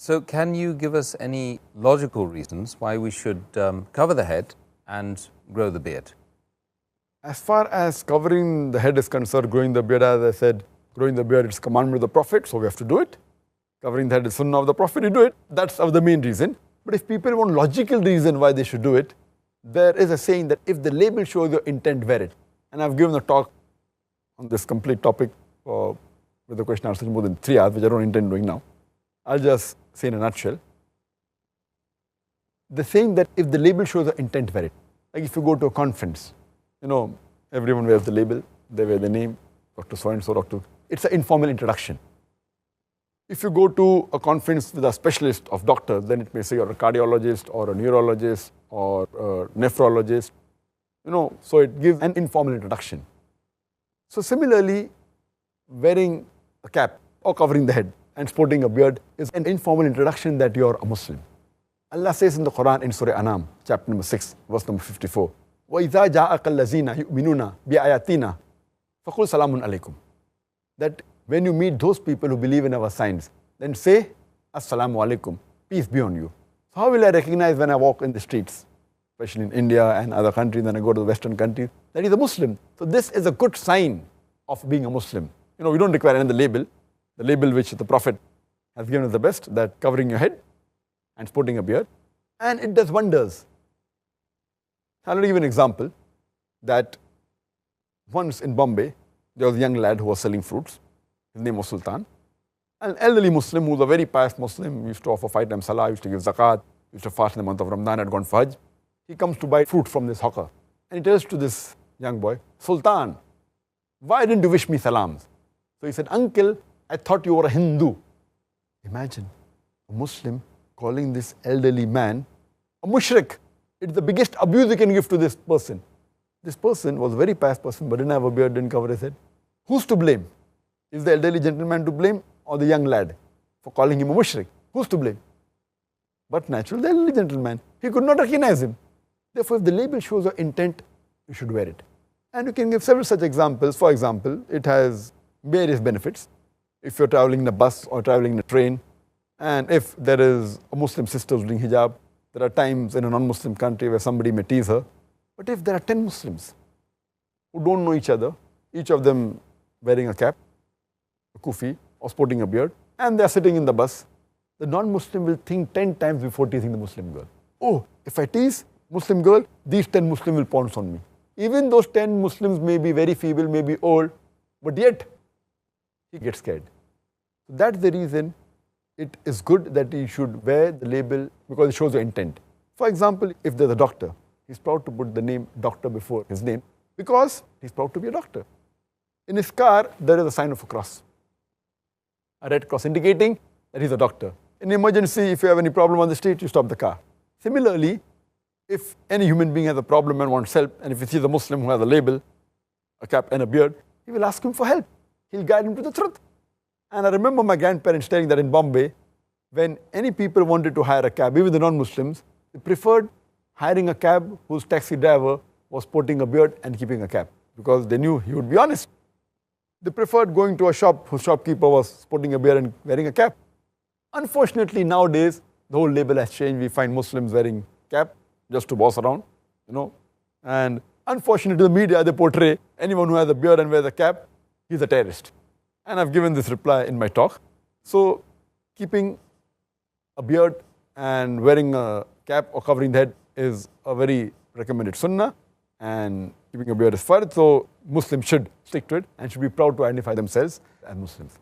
So can you give us any logical reasons why we should cover the head and grow the beard? As far as covering the head is concerned, growing the beard, as I said, growing the beard is commandment of the Prophet, so we have to do it. Covering the head is sunnah of the Prophet, you do it. That's the main reason. But if people want logical reason why they should do it, there is a saying that if the label shows your intent, wear it. And I've given a talk on this complete topic with the question answer more than 3 hours, which I don't intend doing now. I'll just say in a nutshell. The saying that if the label shows your intent, wear it. Like if you go to a conference, everyone wears the label, they wear the name, Dr. So-and-so, Dr. It's an informal introduction. If you go to a conference with a specialist of doctors, then it may say you're a cardiologist or a neurologist or a nephrologist, so it gives an informal introduction. So similarly, wearing a cap or covering the head and sporting a beard is an informal introduction that you're a Muslim. Allah says in the Quran in Surah Anam, chapter number 6, verse number 54, وَإِذَا جَاءَكَ الَّذِينَ يُؤْمِنُونَ بِآيَاتِنَا فَقُلْ سَلَامٌ عَلَيْكُمْ. That when you meet those people who believe in our signs, then say, Assalamu alaikum, peace be on you. So how will I recognize when I walk in the streets, especially in India and other countries, when I go to the Western countries, that he's a Muslim? So this is a good sign of being a Muslim. We don't require another label. The label which the Prophet has given us the best, that covering your head and sporting a beard. And it does wonders. I'll give you an example that once in Bombay, there was a young lad who was selling fruits. His name was Sultan. An elderly Muslim who was a very pious Muslim, used to offer 5 times salah, used to give zakat, used to fast in the month of Ramadan, had gone for Hajj. He comes to buy fruit from this hawker. And he tells to this young boy, Sultan, why didn't you wish me salams? So he said, Uncle, I thought you were a Hindu. Imagine a Muslim calling this elderly man a mushrik. It's the biggest abuse you can give to this person. This person was a very pious person, but didn't have a beard, didn't cover his head. Who's to blame? Is the elderly gentleman to blame or the young lad for calling him a mushrik? Who's to blame? But naturally, the elderly gentleman, he could not recognize him. Therefore, if the label shows your intent, you should wear it. And you can give several such examples. For example, it has various benefits. If you're traveling in a bus or traveling in a train, and if there is a Muslim sister who's doing hijab, there are times in a non-Muslim country where somebody may tease her. But if there are 10 Muslims who don't know each other, each of them wearing a cap, a kufi, or sporting a beard, and they are sitting in the bus, the non-Muslim will think 10 times before teasing the Muslim girl. Oh, if I tease Muslim girl, these 10 Muslims will pounce on me. Even those 10 Muslims may be very feeble, may be old, but yet he gets scared. So that's the reason it is good that he should wear the label, because it shows your intent. For example, if there's a doctor, he's proud to put the name doctor before his name because he's proud to be a doctor. In his car, there is a sign of a cross, a red cross indicating that he's a doctor. In emergency, if you have any problem on the street, you stop the car. Similarly, if any human being has a problem and wants help, and if he sees a Muslim who has a label, a cap and a beard, he will ask him for help. He'll guide him to the truth. And I remember my grandparents telling that in Bombay, when any people wanted to hire a cab, even the non-Muslims, they preferred hiring a cab whose taxi driver was sporting a beard and keeping a cap, because they knew he would be honest. They preferred going to a shop whose shopkeeper was sporting a beard and wearing a cap. Unfortunately, nowadays, the whole label has changed. We find Muslims wearing cap just to boss around, And unfortunately, the media, they portray anyone who has a beard and wears a cap, he's a terrorist. And I've given this reply in my talk. So keeping a beard and wearing a cap or covering the head is a very recommended sunnah, and keeping a beard is fard. So Muslims should stick to it and should be proud to identify themselves as Muslims.